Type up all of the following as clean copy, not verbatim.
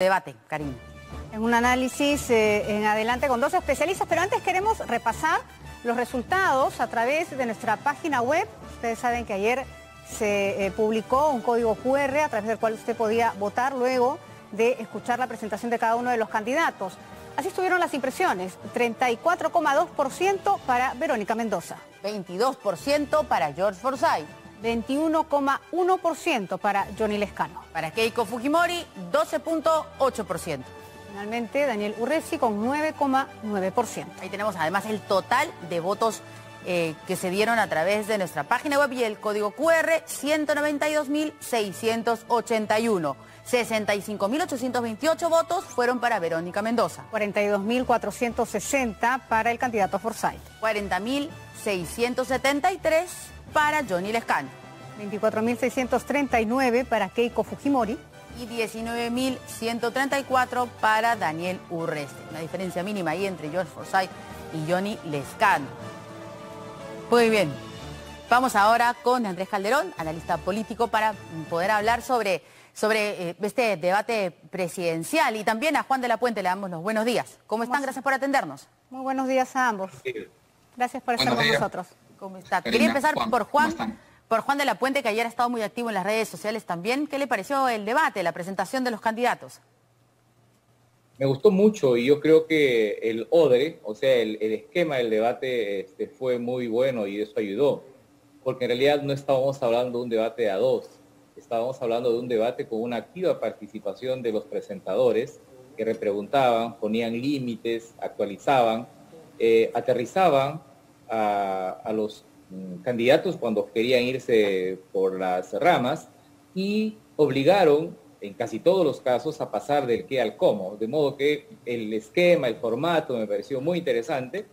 Debate, Karina. En un análisis en adelante con dos especialistas, pero antes queremos repasar los resultados a través de nuestra página web. Ustedes saben que ayer se publicó un código QR a través del cual usted podía votar luego de escuchar la presentación de cada uno de los candidatos. Así estuvieron las impresiones: 34,2% para Verónica Mendoza, 22% para George Forsyth, 21,1% para Johnny Lescano. para Keiko Fujimori, 12,8%. Finalmente, Daniel Urresti con 9,9%. Ahí tenemos además el total de votos que se dieron a través de nuestra página web y el código QR: 192.681. 65.828 votos fueron para Verónica Mendoza. 42.460 para el candidato Forsyth. 40.673 para Johnny Lescano. 24.639 para Keiko Fujimori. Y 19.134 para Daniel Urresti. Una diferencia mínima ahí entre George Forsyth y Johnny Lescano. Muy bien. Vamos ahora con Andrés Calderón, analista político, para poder hablar sobre este debate presidencial. Y también a Juan de la Puente le damos los buenos días. ¿Cómo están? Gracias por atendernos. Muy buenos días a ambos. Gracias por estar con nosotros. ¿Cómo está? Karina, Quería empezar Juan, por ¿cómo Juan. están? Por Juan de la Puente, que ayer ha estado muy activo en las redes sociales también. ¿Qué le pareció el debate, la presentación de los candidatos? Me gustó mucho y yo creo que el odre, o sea, el esquema del debate fue muy bueno y eso ayudó. Porque en realidad no estábamos hablando de un debate a dos, estábamos hablando de un debate con una activa participación de los presentadores que repreguntaban, ponían límites, actualizaban, aterrizaban a los candidatos cuando querían irse por las ramas y obligaron en casi todos los casos a pasar del qué al cómo, de modo que el esquema, el formato me pareció muy interesante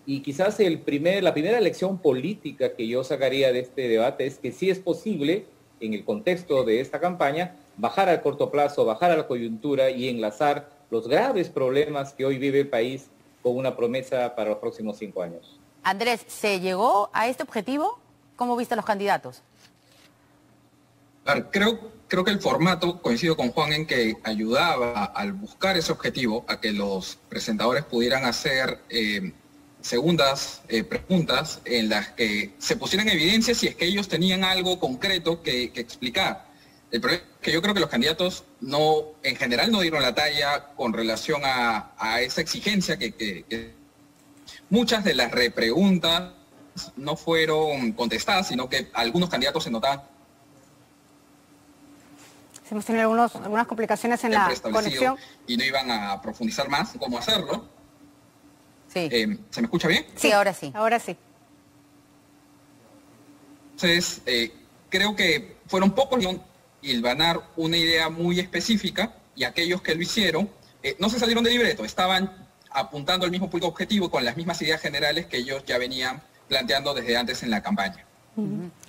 y quizás la primera lección política que yo sacaría de este debate es que sí es posible, en el contexto de esta campaña, bajar al corto plazo, bajar a la coyuntura y enlazar los graves problemas que hoy vive el país con una promesa para los próximos 5 años. Andrés, ¿se llegó a este objetivo? ¿Cómo viste a los candidatos? Creo que el formato, coincido con Juan en que ayudaba al buscar ese objetivo, a que los presentadores pudieran hacer segundas preguntas en las que se pusieran en evidencia si es que ellos tenían algo concreto que explicar. El problema es que yo creo que los candidatos en general no dieron la talla con relación a esa exigencia que muchas de las repreguntas no fueron contestadas, sino que algunos candidatos se notaban. Hemos tenido algunas complicaciones en la conexión. Y no iban a profundizar más cómo hacerlo. Sí. ¿Se me escucha bien? Sí, ahora sí. Ahora sí. Entonces, creo que fueron pocos hilvanar una idea muy específica y aquellos que lo hicieron no se salieron de libreto, estaban apuntando al mismo público objetivo con las mismas ideas generales que ellos ya venían planteando desde antes en la campaña.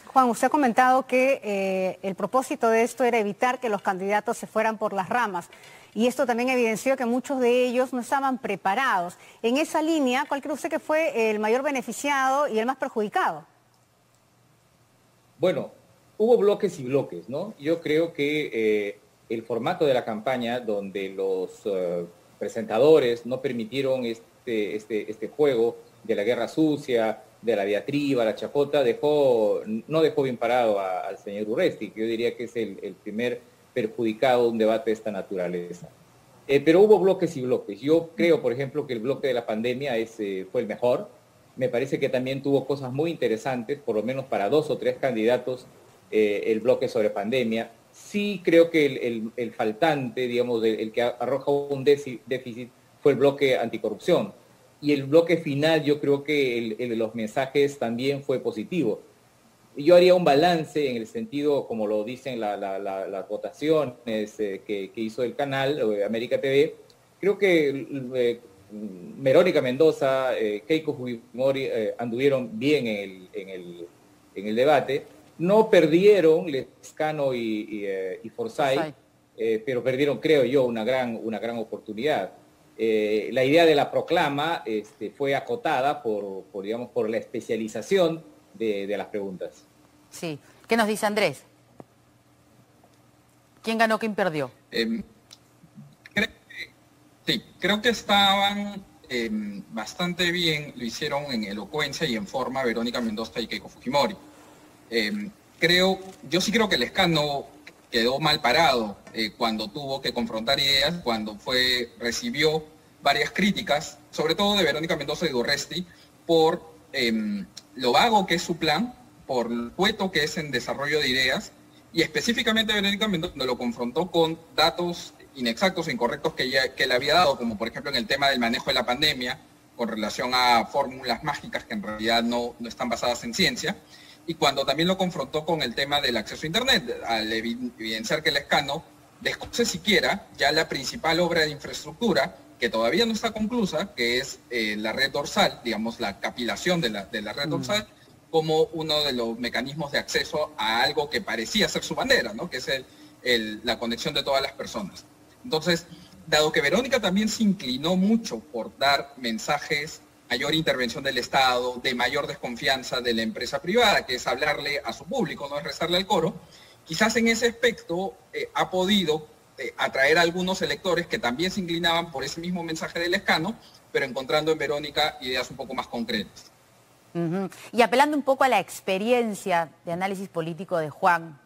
Juan, usted ha comentado que el propósito de esto era evitar que los candidatos se fueran por las ramas. Y esto también evidenció que muchos de ellos no estaban preparados. En esa línea, ¿cuál cree usted que fue el mayor beneficiado y el más perjudicado? Bueno, hubo bloques y bloques, ¿no? Yo creo que el formato de la campaña, donde los presentadores no permitieron este juego de la guerra sucia, de la diatriba, la chacota, no dejó bien parado al señor Urresti, que yo diría que es el primer perjudicado de un debate de esta naturaleza. Pero hubo bloques y bloques. Yo creo, por ejemplo, que el bloque de la pandemia fue el mejor. Me parece que también tuvo cosas muy interesantes, por lo menos para 2 o 3 candidatos, el bloque sobre pandemia. Sí creo que el faltante, digamos, el que arroja un déficit fue el bloque anticorrupción. Y el bloque final, yo creo que el de los mensajes también fue positivo. Yo haría un balance en el sentido, como lo dicen las votaciones que hizo el canal América TV. Creo que Verónica Mendoza, Keiko Fujimori anduvieron bien en el debate. No perdieron Lescano y Forsyth, pero perdieron, creo yo, una gran oportunidad. La idea de la proclama fue acotada por la especialización de las preguntas. Sí. ¿Qué nos dice Andrés? ¿Quién ganó, quién perdió? Sí, creo que estaban bastante bien, lo hicieron en elocuencia y en forma Verónica Mendoza y Keiko Fujimori. Yo sí creo que el escándalo quedó mal parado cuando tuvo que confrontar ideas, cuando recibió varias críticas, sobre todo de Verónica Mendoza y de Urresti, por lo vago que es su plan, por lo cueto que es en desarrollo de ideas, y específicamente Verónica Mendoza lo confrontó con datos inexactos e incorrectos que le había dado, como por ejemplo en el tema del manejo de la pandemia, con relación a fórmulas mágicas que en realidad no están basadas en ciencia, y cuando también lo confrontó con el tema del acceso a Internet, al evidenciar que el escándalo desconoce siquiera ya la principal obra de infraestructura, que todavía no está conclusa, que es la red dorsal, digamos la capilación de la red dorsal, como uno de los mecanismos de acceso a algo que parecía ser su bandera, ¿no? Que es la conexión de todas las personas. Entonces, dado que Verónica también se inclinó mucho por dar mensajes, mayor intervención del Estado, de mayor desconfianza de la empresa privada, que es hablarle a su público, no es rezarle al coro, quizás en ese aspecto ha podido atraer a algunos electores que también se inclinaban por ese mismo mensaje del Lescano, pero encontrando en Verónica ideas un poco más concretas. Y apelando un poco a la experiencia de análisis político de Juan,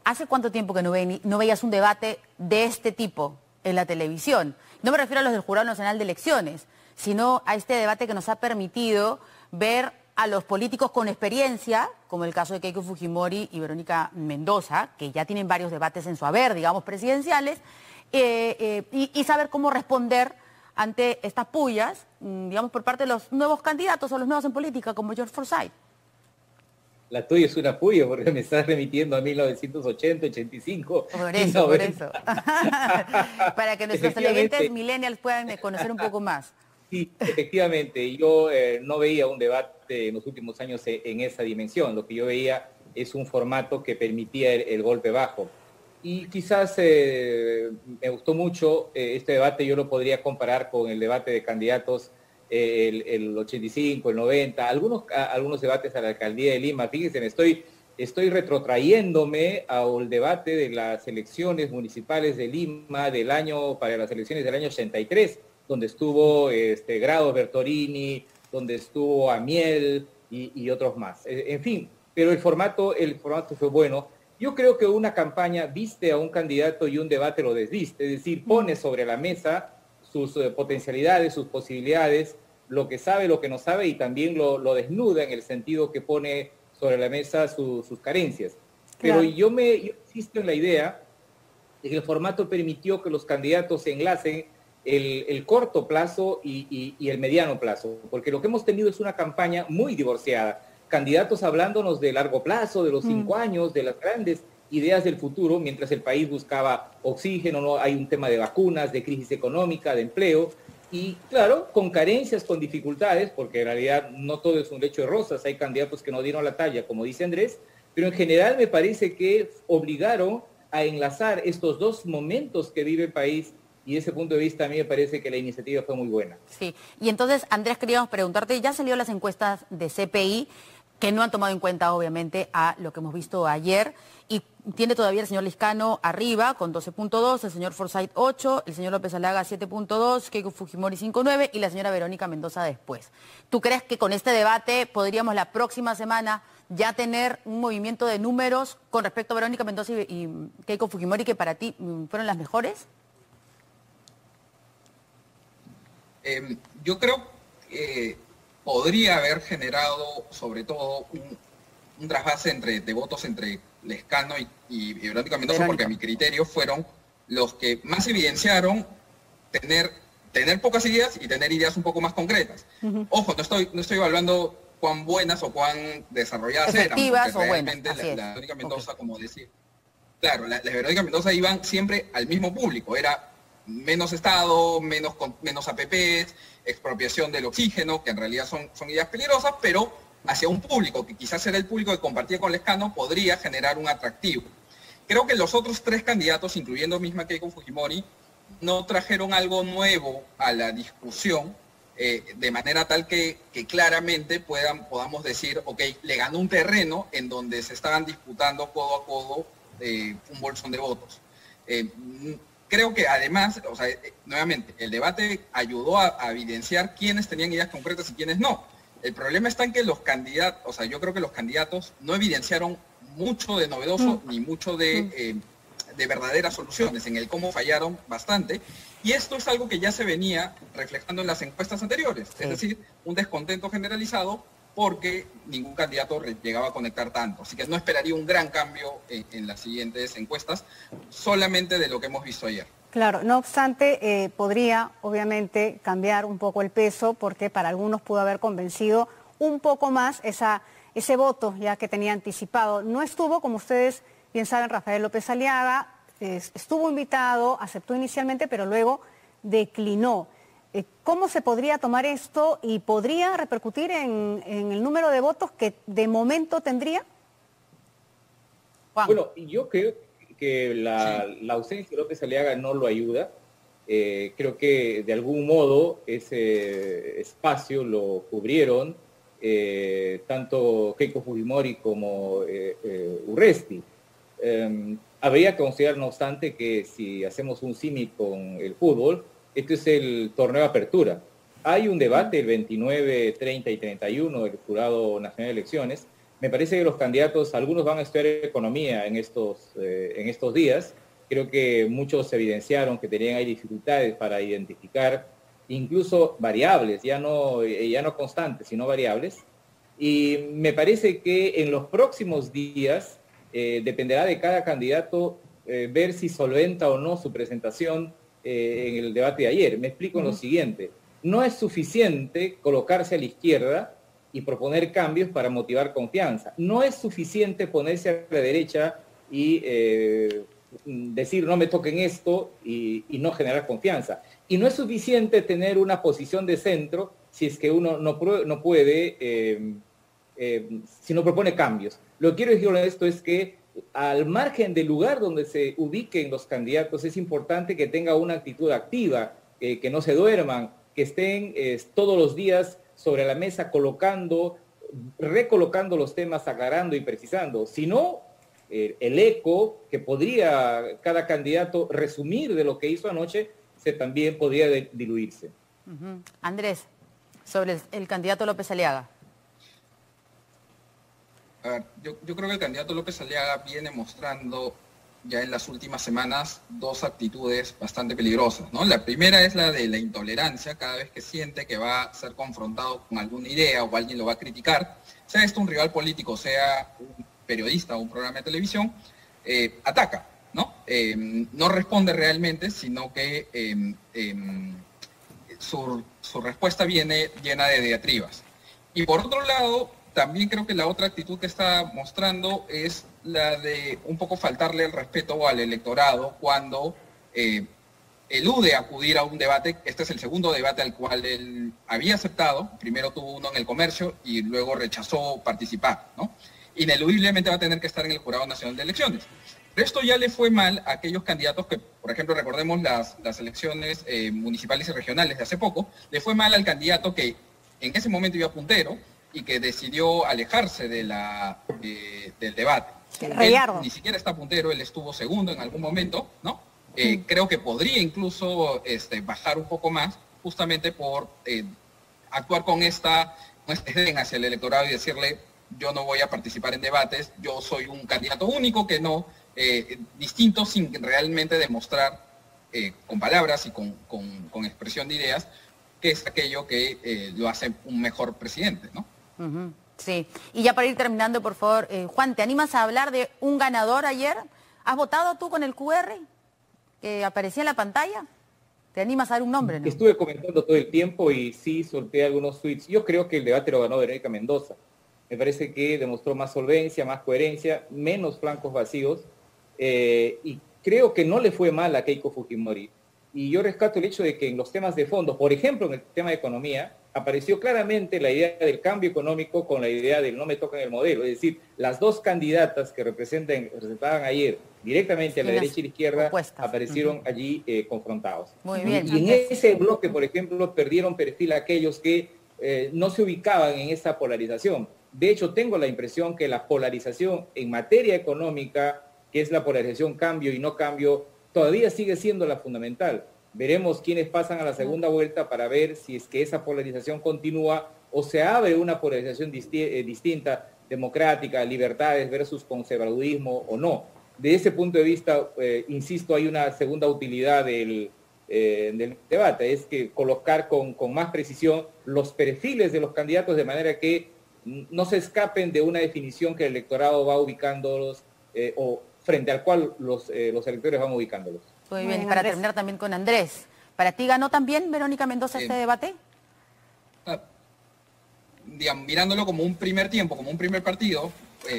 ¿hace cuánto tiempo que no veías un debate de este tipo en la televisión? No me refiero a los del Jurado Nacional de Elecciones, sino a este debate que nos ha permitido ver a los políticos con experiencia, como el caso de Keiko Fujimori y Verónica Mendoza, que ya tienen varios debates en su haber, digamos, presidenciales, y saber cómo responder ante estas pullas, digamos, por parte de los nuevos candidatos o los nuevos en política, como George Forsyth. La tuya es una puya porque me estás remitiendo a 1980, 85. Por eso, por eso. Para que nuestros televidentes millennials puedan conocer un poco más. Sí, efectivamente. Yo no veía un debate en los últimos años en esa dimensión. Lo que yo veía es un formato que permitía el golpe bajo. Y quizás me gustó mucho este debate. Yo lo podría comparar con el debate de candidatos el 85, el 90, algunos debates a la alcaldía de Lima. Fíjense, estoy retrotrayéndome al debate de las elecciones municipales de Lima para las elecciones del año 83, donde estuvo Grado Bertorini, donde estuvo Amiel y otros más. En fin, pero el formato fue bueno. Yo creo que una campaña viste a un candidato y un debate lo desviste, es decir, pone sobre la mesa sus potencialidades, sus posibilidades, lo que sabe, lo que no sabe, y también lo desnuda en el sentido que pone sobre la mesa sus carencias. Claro. Pero yo insisto en la idea de que el formato permitió que los candidatos se enlacen el corto plazo y el mediano plazo, porque lo que hemos tenido es una campaña muy divorciada, candidatos hablándonos de largo plazo, de los 5 años, de las grandes ideas del futuro, mientras el país buscaba oxígeno, ¿no? Hay un tema de vacunas, de crisis económica, de empleo, y claro, con carencias, con dificultades, porque en realidad no todo es un lecho de rosas, hay candidatos que no dieron la talla, como dice Andrés, pero en general me parece que obligaron a enlazar estos dos momentos que vive el país, y desde ese punto de vista a mí me parece que la iniciativa fue muy buena. Sí, y entonces, Andrés, queríamos preguntarte, ya salieron las encuestas de CPI, que no han tomado en cuenta, obviamente, a lo que hemos visto ayer, y tiene todavía el señor Lescano arriba, con 12.2, el señor Forsyth 8, el señor López Aliaga 7.2, Keiko Fujimori 5.9 y la señora Verónica Mendoza después. ¿Tú crees que con este debate podríamos la próxima semana ya tener un movimiento de números con respecto a Verónica Mendoza y Keiko Fujimori que para ti fueron las mejores? Yo creo que podría haber generado sobre todo un trasvase de votos entre Lescano y Verónica Mendoza, porque a mi criterio fueron los que más evidenciaron tener pocas ideas y tener ideas un poco más concretas. Ojo, no estoy evaluando cuán buenas o cuán desarrolladas efectivas eran, porque realmente la Verónica Mendoza, como decía, claro, la Verónica Mendoza iban siempre al mismo público, era menos Estado, menos APPs, expropiación del oxígeno, que en realidad son ideas peligrosas, pero hacia un público que quizás era el público que compartía con Lescano, podría generar un atractivo. Creo que los otros 3 candidatos, incluyendo misma Keiko Fujimori, no trajeron algo nuevo a la discusión, de manera tal que claramente podamos decir, ok, le ganó un terreno en donde se estaban disputando codo a codo un bolsón de votos. creo que además, o sea, nuevamente, el debate ayudó a evidenciar quiénes tenían ideas concretas y quiénes no. El problema está en que los candidatos, o sea, yo creo que los candidatos no evidenciaron mucho de novedoso ni mucho de verdaderas soluciones, en el cómo fallaron bastante. Y esto es algo que ya se venía reflejando en las encuestas anteriores, es decir, un descontento generalizado porque ningún candidato llegaba a conectar tanto. Así que no esperaría un gran cambio en las siguientes encuestas, solamente de lo que hemos visto ayer. Claro, no obstante, podría obviamente cambiar un poco el peso porque para algunos pudo haber convencido un poco más ese voto ya que tenía anticipado. No estuvo, como ustedes bien saben, Rafael López Aliaga, estuvo invitado, aceptó inicialmente, pero luego declinó. ¿Cómo se podría tomar esto y podría repercutir en el número de votos que de momento tendría? Juan. Bueno, yo creo que la ausencia de López Aliaga no lo ayuda. Creo que de algún modo ese espacio lo cubrieron tanto Keiko Fujimori como Urresti. Habría que considerar, no obstante, que si hacemos un símil con el fútbol, este es el torneo de apertura. Hay un debate el 29, 30 y 31 del Jurado Nacional de Elecciones. Me parece que los candidatos, algunos van a estudiar economía en estos días. Creo que muchos evidenciaron que tenían ahí dificultades para identificar incluso variables, ya no constantes, sino variables. Y me parece que en los próximos días dependerá de cada candidato ver si solventa o no su presentación en el debate de ayer. Me explico en lo siguiente. No es suficiente colocarse a la izquierda y proponer cambios para motivar confianza. No es suficiente ponerse a la derecha y decir no me toquen esto y no generar confianza. Y no es suficiente tener una posición de centro si es que uno no puede, si no propone cambios. Lo que quiero decir con esto es que al margen del lugar donde se ubiquen los candidatos, es importante que tenga una actitud activa, que no se duerman, que estén todos los días sobre la mesa recolocando los temas, aclarando y precisando. Si no, el eco que podría cada candidato resumir de lo que hizo anoche, también podría diluirse. Andrés, sobre el candidato López Aliaga. A ver, yo creo que el candidato López Aliaga viene mostrando ya en las últimas semanas dos actitudes bastante peligrosas, ¿no? La primera es la de la intolerancia, cada vez que siente que va a ser confrontado con alguna idea o alguien lo va a criticar, sea esto un rival político, sea un periodista o un programa de televisión, ataca, ¿no? No responde realmente, sino que su respuesta viene llena de diatribas. Y por otro lado, también creo que la otra actitud que está mostrando es la de un poco faltarle el respeto al electorado cuando elude acudir a un debate. Este es el segundo debate al cual él había aceptado. Primero tuvo uno en el comercio y luego rechazó participar, ¿no? Ineludiblemente va a tener que estar en el Jurado Nacional de Elecciones. Pero esto ya le fue mal a aquellos candidatos que, por ejemplo, recordemos las elecciones municipales y regionales de hace poco, le fue mal al candidato que en ese momento iba puntero y que decidió alejarse del debate. Él ni siquiera está puntero, él estuvo segundo en algún momento, ¿no? Creo que podría incluso bajar un poco más, justamente por actuar con esta desdén hacia el electorado y decirle, yo no voy a participar en debates, yo soy un candidato único que no, distinto, sin realmente demostrar con palabras y con expresión de ideas, que es aquello que lo hace un mejor presidente, ¿no? Sí, y ya para ir terminando, por favor, Juan, ¿te animas a hablar de un ganador ayer? ¿Has votado tú con el QR que aparecía en la pantalla? ¿Te animas a dar un nombre, no? Estuve comentando todo el tiempo y sí solté algunos tweets. Yo creo que el debate lo ganó Verónica Mendoza. Me parece que demostró más solvencia, más coherencia, menos flancos vacíos, y creo que no le fue mal a Keiko Fujimori. Y yo rescato el hecho de que en los temas de fondo, por ejemplo, en el tema de economía, apareció claramente la idea del cambio económico con la idea del no me tocan el modelo. Es decir, las dos candidatas que representaban ayer directamente a la derecha y la izquierda aparecieron allí confrontados. Muy bien. Y en ese bloque, por ejemplo, perdieron perfil aquellos que no se ubicaban en esa polarización. De hecho, tengo la impresión que la polarización en materia económica, que es la polarización cambio y no cambio, todavía sigue siendo la fundamental. Veremos quiénes pasan a la segunda vuelta para ver si es que esa polarización continúa o se abre una polarización distinta, democrática, libertades versus conservadurismo o no. De ese punto de vista, insisto, hay una segunda utilidad del debate, es que colocar con más precisión los perfiles de los candidatos de manera que no se escapen de una definición que el electorado va ubicándolos o frente al cual los electores van ubicándolos. Muy bien, y para terminar también con Andrés, ¿para ti ganó también Verónica Mendoza este debate? Digamos, mirándolo como un primer tiempo, como un primer partido,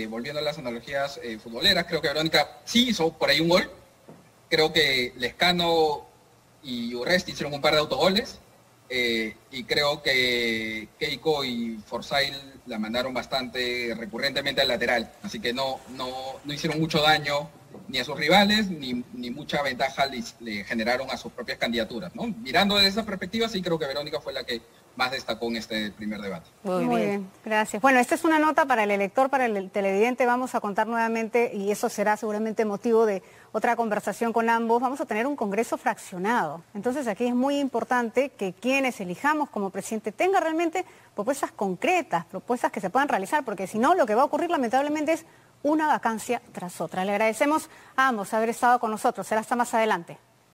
volviendo a las analogías futboleras, creo que Verónica sí hizo por ahí un gol. Creo que Lescano y Urresti hicieron un par de autogoles. Y creo que Keiko y Forsyth la mandaron bastante recurrentemente al lateral. Así que no hicieron mucho daño ni a sus rivales, ni mucha ventaja le generaron a sus propias candidaturas, ¿no? Mirando desde esa perspectiva, sí creo que Verónica fue la que más destacó en este primer debate. Muy bien, gracias. Bueno, esta es una nota para el elector, para el televidente. Vamos a contar nuevamente, y eso será seguramente motivo de otra conversación con ambos. Vamos a tener un congreso fraccionado. Entonces aquí es muy importante que quienes elijamos como presidente tengan realmente propuestas concretas, propuestas que se puedan realizar, porque si no, lo que va a ocurrir lamentablemente es una vacancia tras otra. Le agradecemos a ambos haber estado con nosotros. Será hasta más adelante.